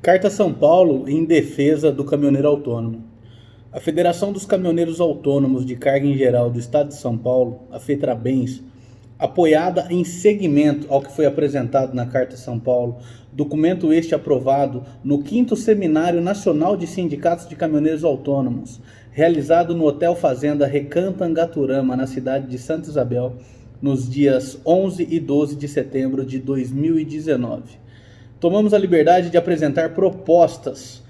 Carta São Paulo em defesa do caminhoneiro autônomo. A Federação dos Caminhoneiros Autônomos de Carga em Geral do Estado de São Paulo, a FETRABENS, apoiada em seguimento ao que foi apresentado na Carta São Paulo, documento este aprovado no 5º Seminário Nacional de Sindicatos de Caminhoneiros Autônomos, realizado no Hotel Fazenda Recanto Angaturama, na cidade de Santa Isabel, nos dias 11 e 12 de setembro de 2019. Tomamos a liberdade de apresentar propostas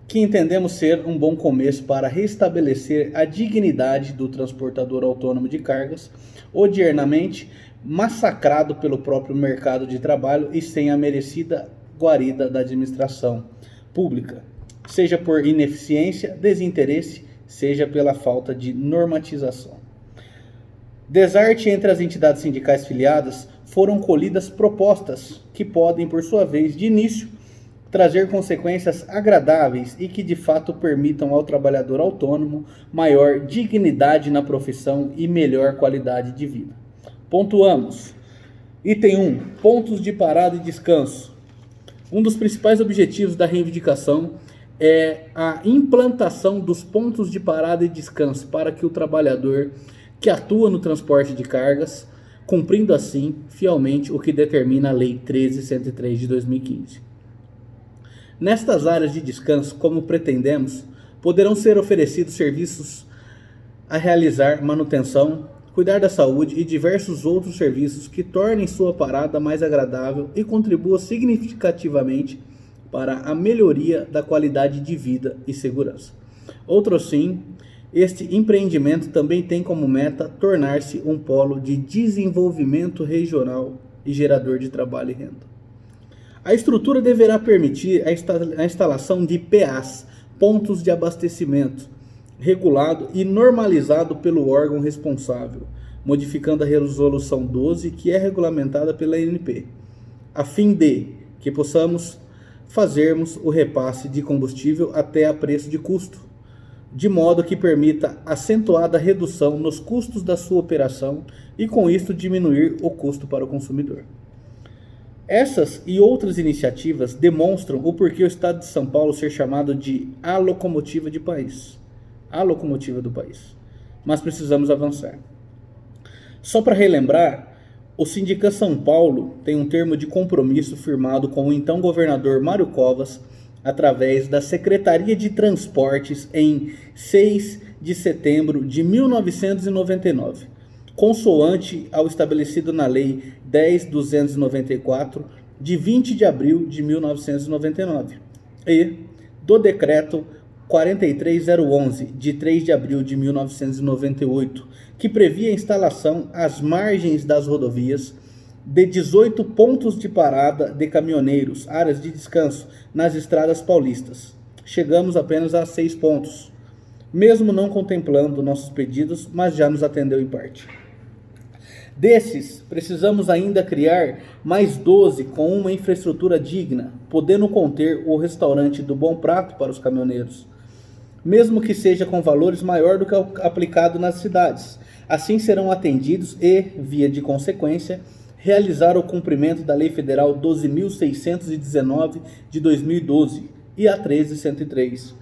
que entendemos ser um bom começo para restabelecer a dignidade do transportador autônomo de cargas, odiernamente massacrado pelo próprio mercado de trabalho e sem a merecida guarida da administração pública, seja por ineficiência, desinteresse, seja pela falta de normatização. Desarte entre as entidades sindicais filiadas, foram colhidas propostas que podem, por sua vez, de início, trazer consequências agradáveis e que de fato permitam ao trabalhador autônomo maior dignidade na profissão e melhor qualidade de vida. Pontuamos. Item 1. Pontos de parada e descanso. Um dos principais objetivos da reivindicação é a implantação dos pontos de parada e descanso para que o trabalhador que atua no transporte de cargas, cumprindo assim fielmente o que determina a Lei 13.103 de 2015. Nestas áreas de descanso, como pretendemos, poderão ser oferecidos serviços a realizar manutenção, cuidar da saúde e diversos outros serviços que tornem sua parada mais agradável e contribuam significativamente para a melhoria da qualidade de vida e segurança. Outro sim, este empreendimento também tem como meta tornar-se um polo de desenvolvimento regional e gerador de trabalho e renda. A estrutura deverá permitir a instalação de PAs, pontos de abastecimento, regulado e normalizado pelo órgão responsável, modificando a Resolução 12, que é regulamentada pela ANP, a fim de que possamos fazermos o repasse de combustível até a preço de custo, de modo que permita acentuada redução nos custos da sua operação e com isto diminuir o custo para o consumidor. Essas e outras iniciativas demonstram o porquê o Estado de São Paulo ser chamado de a locomotiva do país. Mas precisamos avançar. Só para relembrar, o Sindicato São Paulo tem um termo de compromisso firmado com o então governador Mário Covas, através da Secretaria de Transportes em 6 de setembro de 1999, consoante ao estabelecido na Lei 10.294, de 20 de abril de 1999, e do Decreto 43.011, de 3 de abril de 1998, que previa a instalação às margens das rodovias de 18 pontos de parada de caminhoneiros, áreas de descanso, nas estradas paulistas. Chegamos apenas a 6 pontos, mesmo não contemplando nossos pedidos, mas já nos atendeu em parte. Desses, precisamos ainda criar mais 12 com uma infraestrutura digna, podendo conter o restaurante do Bom Prato para os caminhoneiros, mesmo que seja com valores maior do que o aplicado nas cidades. Assim serão atendidos e, via de consequência, realizar o cumprimento da Lei Federal 12.619 de 2012 e a 13.103.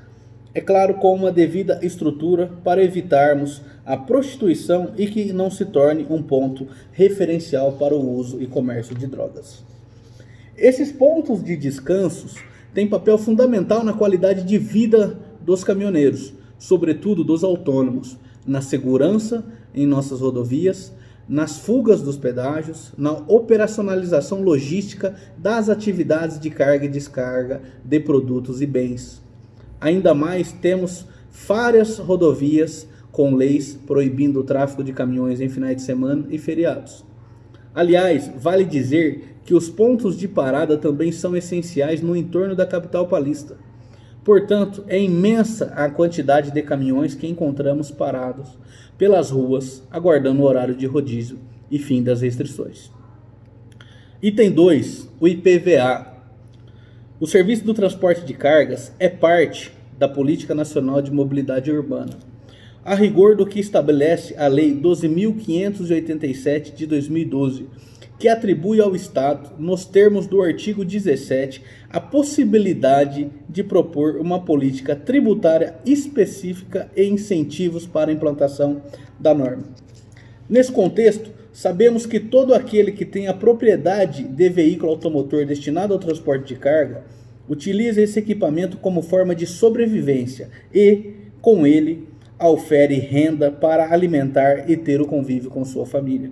É claro, com uma devida estrutura para evitarmos a prostituição e que não se torne um ponto referencial para o uso e comércio de drogas. Esses pontos de descansos têm papel fundamental na qualidade de vida dos caminhoneiros, sobretudo dos autônomos, na segurança em nossas rodovias, nas fugas dos pedágios, na operacionalização logística das atividades de carga e descarga de produtos e bens. Ainda mais, temos várias rodovias com leis proibindo o tráfego de caminhões em finais de semana e feriados. Aliás, vale dizer que os pontos de parada também são essenciais no entorno da capital paulista. Portanto, é imensa a quantidade de caminhões que encontramos parados pelas ruas, aguardando o horário de rodízio e fim das restrições. Item 2. O IPVA. O Serviço do Transporte de Cargas é parte da Política Nacional de Mobilidade Urbana, a rigor do que estabelece a Lei 12.587 de 2012, que atribui ao Estado, nos termos do artigo 17, a possibilidade de propor uma política tributária específica e incentivos para a implantação da norma. Nesse contexto, sabemos que todo aquele que tem a propriedade de veículo automotor destinado ao transporte de carga utiliza esse equipamento como forma de sobrevivência e, com ele, ofere renda para alimentar e ter o convívio com sua família.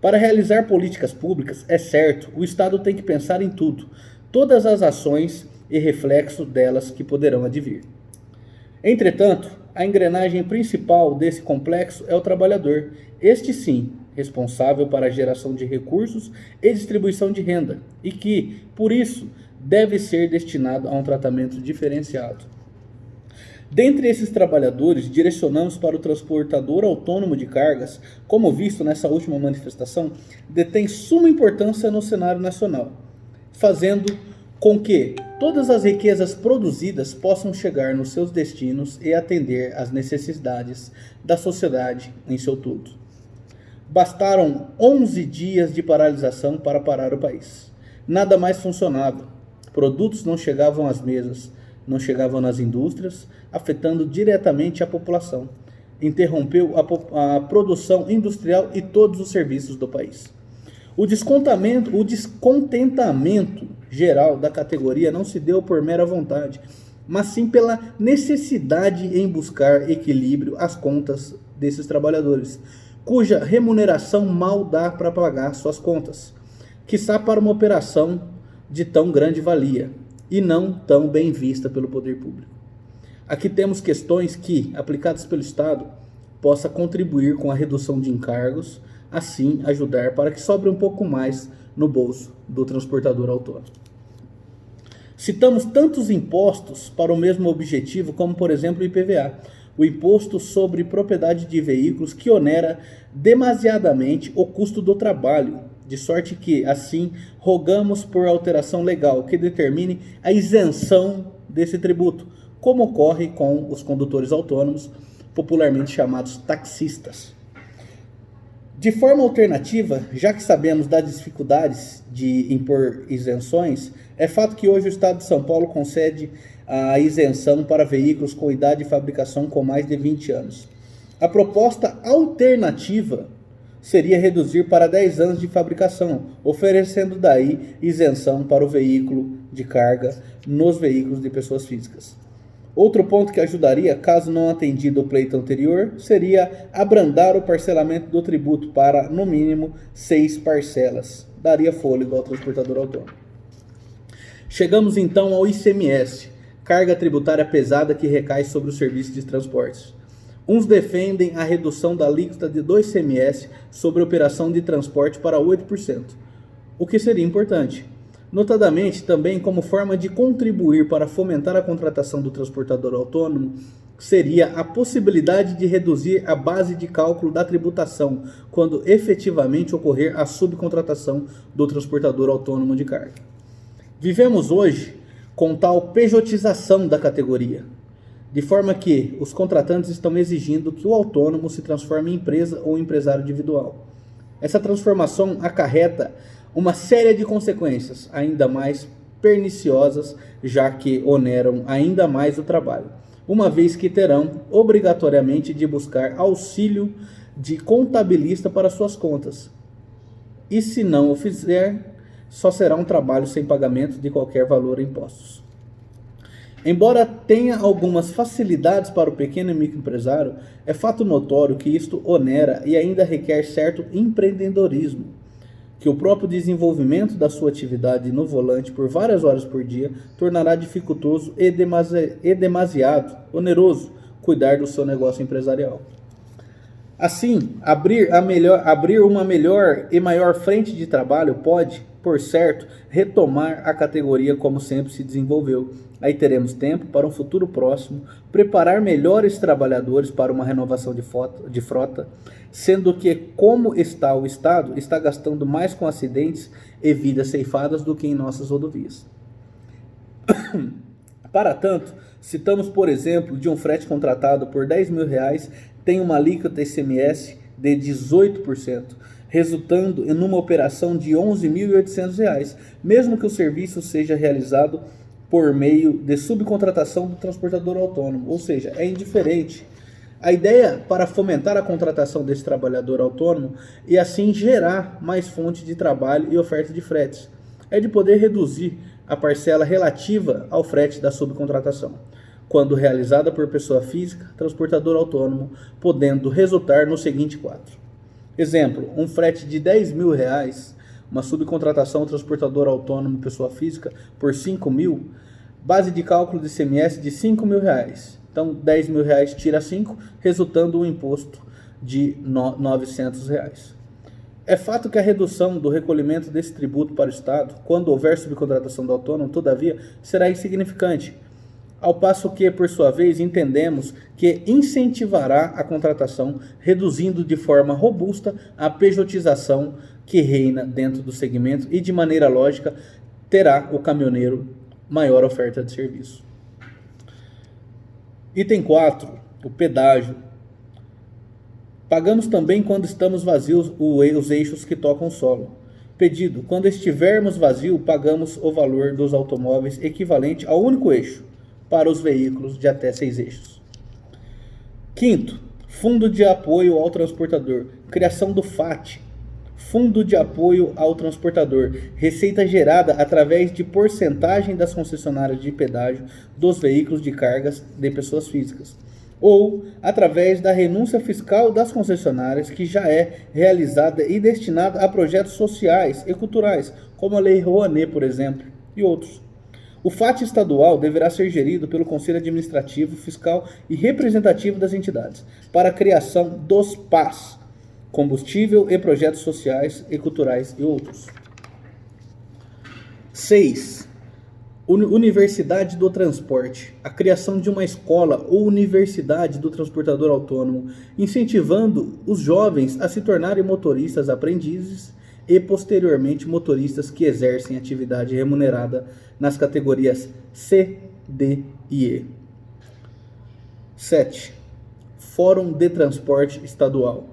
Para realizar políticas públicas, é certo, o Estado tem que pensar em tudo, todas as ações e reflexos delas que poderão advir. Entretanto, a engrenagem principal desse complexo é o trabalhador, este sim, responsável para a geração de recursos e distribuição de renda, e que, por isso, deve ser destinado a um tratamento diferenciado. Dentre esses trabalhadores, direcionamos para o transportador autônomo de cargas, como visto nessa última manifestação, detém suma importância no cenário nacional, fazendo com que todas as riquezas produzidas possam chegar nos seus destinos e atender às necessidades da sociedade em seu todo. Bastaram 11 dias de paralisação para parar o país. Nada mais funcionava. Produtos não chegavam às mesas, não chegavam nas indústrias, afetando diretamente a população. Interrompeu a produção industrial e todos os serviços do país. O descontentamento geral da categoria não se deu por mera vontade, mas sim pela necessidade em buscar equilíbrio às contas desses trabalhadores, cuja remuneração mal dá para pagar suas contas, quiçá para uma operação de tão grande valia e não tão bem vista pelo poder público. Aqui temos questões que, aplicadas pelo Estado, possa contribuir com a redução de encargos, assim ajudar para que sobre um pouco mais no bolso do transportador autônomo. Citamos tantos impostos para o mesmo objetivo, como por exemplo o IPVA, o Imposto sobre Propriedade de Veículos, que onera demasiadamente o custo do trabalho, de sorte que, assim, rogamos por alteração legal que determine a isenção desse tributo, como ocorre com os condutores autônomos, popularmente chamados taxistas. De forma alternativa, já que sabemos das dificuldades de impor isenções, é fato que hoje o Estado de São Paulo concede a isenção para veículos com idade de fabricação com mais de 20 anos. A proposta alternativa seria reduzir para 10 anos de fabricação, oferecendo daí isenção para o veículo de carga nos veículos de pessoas físicas. Outro ponto que ajudaria, caso não atendido o pleito anterior, seria abrandar o parcelamento do tributo para, no mínimo, 6 parcelas. Daria fôlego ao transportador autônomo. Chegamos então ao ICMS, carga tributária pesada que recai sobre os serviços de transportes. Uns defendem a redução da alíquota do ICMS sobre a operação de transporte para 8%, o que seria importante. Notadamente, também como forma de contribuir para fomentar a contratação do transportador autônomo, seria a possibilidade de reduzir a base de cálculo da tributação quando efetivamente ocorrer a subcontratação do transportador autônomo de carga. Vivemos hoje com tal pejotização da categoria, de forma que os contratantes estão exigindo que o autônomo se transforme em empresa ou empresário individual. Essa transformação acarreta uma série de consequências ainda mais perniciosas, já que oneram ainda mais o trabalho, uma vez que terão obrigatoriamente de buscar auxílio de contabilista para suas contas. E se não o fizer, só será um trabalho sem pagamento de qualquer valor em impostos. Embora tenha algumas facilidades para o pequeno e microempresário, é fato notório que isto onera e ainda requer certo empreendedorismo, que o próprio desenvolvimento da sua atividade no volante por várias horas por dia tornará dificultoso e demasiado oneroso cuidar do seu negócio empresarial. Assim, abrir uma melhor e maior frente de trabalho pode, por certo, retomar a categoria como sempre se desenvolveu. Aí teremos tempo para um futuro próximo, preparar melhores trabalhadores para uma renovação de frota, sendo que, como está o Estado, está gastando mais com acidentes e vidas ceifadas do que em nossas rodovias. Para tanto, citamos, por exemplo, de um frete contratado por R$10.000 tem uma alíquota ICMS de 18%, resultando em uma operação de R$ 11.800, mesmo que o serviço seja realizado por meio de subcontratação do transportador autônomo, ou seja, é indiferente. A ideia para fomentar a contratação desse trabalhador autônomo e assim gerar mais fonte de trabalho e oferta de fretes é de poder reduzir a parcela relativa ao frete da subcontratação, quando realizada por pessoa física, transportador autônomo, podendo resultar no seguinte quadro. Exemplo, um frete de R$ 10.000, uma subcontratação transportador autônomo pessoa física por 5.000, base de cálculo de ICMS de R$ 5.000. Então, R$ 10.000 tira 5, resultando um imposto de R$ 900. É fato que a redução do recolhimento desse tributo para o Estado, quando houver subcontratação do autônomo, todavia, será insignificante, ao passo que, por sua vez, entendemos que incentivará a contratação, reduzindo de forma robusta a pejotização que reina dentro do segmento e, de maneira lógica, terá o caminhoneiro maior oferta de serviço. Item 4, o pedágio. Pagamos também quando estamos vazios os eixos que tocam o solo. Pedido, quando estivermos vazio, pagamos o valor dos automóveis equivalente ao único eixo para os veículos de até 6 eixos. Quinto, Fundo de Apoio ao Transportador. Criação do FAT, Fundo de Apoio ao Transportador. Receita gerada através de porcentagem das concessionárias de pedágio dos veículos de cargas de pessoas físicas, ou através da renúncia fiscal das concessionárias, que já é realizada e destinada a projetos sociais e culturais, como a Lei Rouanet, por exemplo, e outros. O FAT estadual deverá ser gerido pelo Conselho Administrativo, Fiscal e Representativo das entidades, para a criação dos PAS, combustível e projetos sociais e culturais e outros. 6. Universidade do Transporte. A criação de uma escola ou universidade do transportador autônomo, incentivando os jovens a se tornarem motoristas aprendizes e, posteriormente, motoristas que exercem atividade remunerada nas categorias C, D e E. 7. Fórum de Transporte Estadual.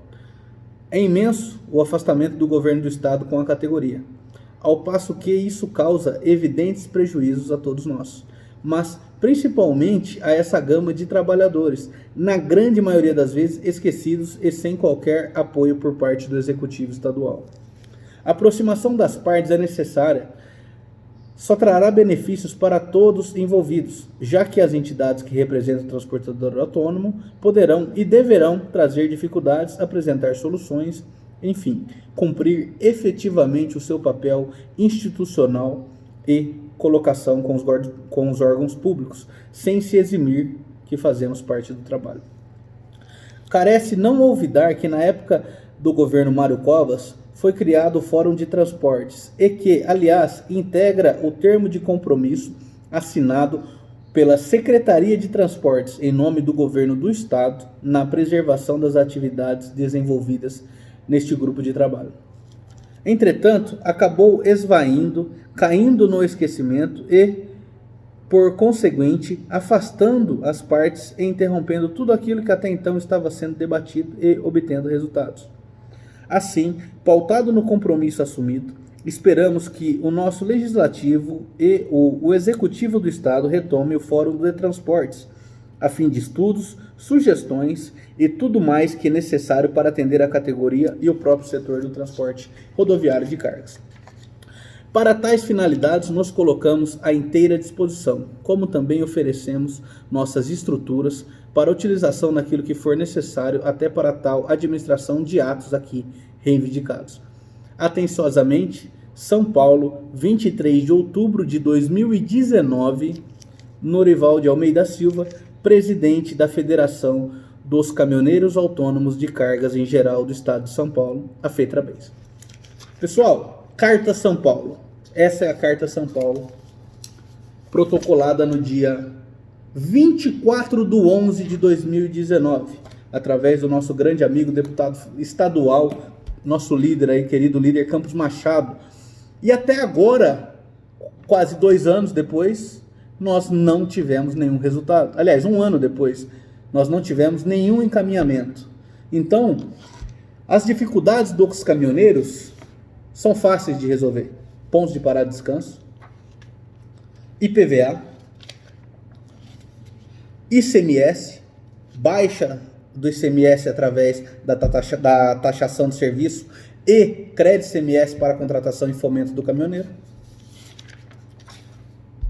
É imenso o afastamento do governo do estado com a categoria, ao passo que isso causa evidentes prejuízos a todos nós, mas principalmente a essa gama de trabalhadores, na grande maioria das vezes esquecidos e sem qualquer apoio por parte do executivo estadual. A aproximação das partes é necessária, só trará benefícios para todos envolvidos, já que as entidades que representam o transportador autônomo poderão e deverão trazer dificuldades, apresentar soluções, enfim, cumprir efetivamente o seu papel institucional e colocação com os órgãos públicos, sem se eximir que fazemos parte do trabalho. Carece não olvidar que na época do governo Mário Covas foi criado o Fórum de Transportes e que, aliás, integra o termo de compromisso assinado pela Secretaria de Transportes em nome do governo do estado na preservação das atividades desenvolvidas neste grupo de trabalho. Entretanto, acabou esvaindo, caindo no esquecimento e, por conseguinte, afastando as partes e interrompendo tudo aquilo que até então estava sendo debatido e obtendo resultados. Assim, pautado no compromisso assumido, esperamos que o nosso Legislativo e o Executivo do Estado retome o Fórum de Transportes, a fim de estudos, sugestões e tudo mais que é necessário para atender a categoria e o próprio setor do transporte rodoviário de cargas. Para tais finalidades, nos colocamos à inteira disposição, como também oferecemos nossas estruturas para utilização naquilo que for necessário até para tal administração de atos aqui reivindicados. Atenciosamente, São Paulo, 23 de outubro de 2019, Norival de Almeida Silva, presidente da Federação dos Caminhoneiros Autônomos de Cargas em Geral do Estado de São Paulo, a FETRABENS. Pessoal, Carta São Paulo. Essa é a Carta São Paulo, protocolada no dia 24/11 de 2019, através do nosso grande amigo, deputado estadual, nosso líder aí, querido líder Campos Machado. E até agora, quase 2 anos depois, nós não tivemos nenhum resultado. Aliás, 1 ano depois, nós não tivemos nenhum encaminhamento. Então, As dificuldades dos caminhoneiros são fáceis de resolver. Pontos de parada e descanso, IPVA, ICMS, baixa do ICMS através da taxação de serviço e crédito ICMS para contratação e fomento do caminhoneiro,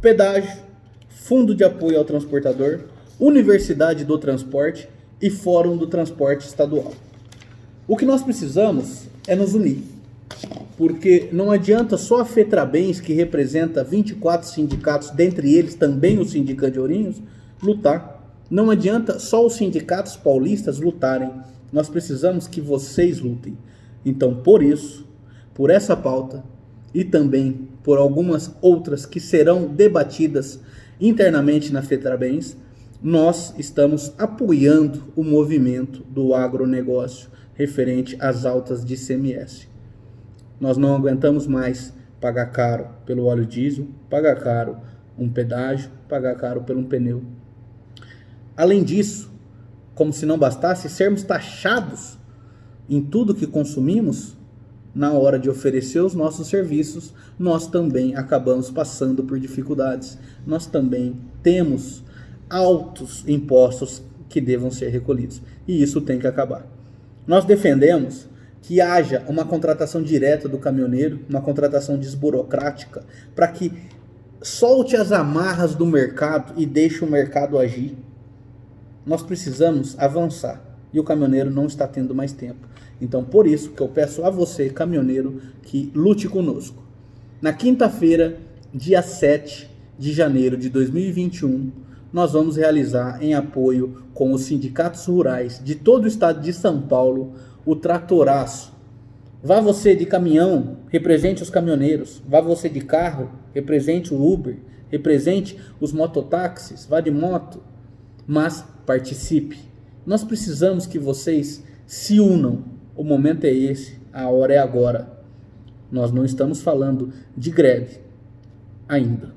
pedágio, fundo de apoio ao transportador, Universidade do Transporte e Fórum do Transporte Estadual. O que nós precisamos é nos unir, porque não adianta só a FETRABENS, que representa 24 sindicatos, dentre eles também o Sindicato de Ourinhos, lutar. Não adianta só os sindicatos paulistas lutarem, nós precisamos que vocês lutem. Então, por isso, por essa pauta e também por algumas outras que serão debatidas internamente na FETRABENS, nós estamos apoiando o movimento do agronegócio referente às altas de ICMS. Nós não aguentamos mais pagar caro pelo óleo diesel, pagar caro um pedágio, pagar caro por um pneu. Além disso, como se não bastasse, sermos taxados em tudo que consumimos, na hora de oferecer os nossos serviços, nós também acabamos passando por dificuldades. Nós também temos altos impostos que devam ser recolhidos. E isso tem que acabar. Nós defendemos que haja uma contratação direta do caminhoneiro, uma contratação desburocrática, para que solte as amarras do mercado e deixe o mercado agir. Nós precisamos avançar e o caminhoneiro não está tendo mais tempo. Então, por isso que eu peço a você, caminhoneiro, que lute conosco. Na quinta-feira, dia 7 de janeiro de 2021, nós vamos realizar, em apoio com os sindicatos rurais de todo o estado de São Paulo, o Tratoraço. Vá você de caminhão, represente os caminhoneiros. Vá você de carro, represente o Uber, represente os mototáxis, vá de moto, mas participe. Nós precisamos que vocês se unam. O momento é esse, a hora é agora. Nós não estamos falando de greve ainda.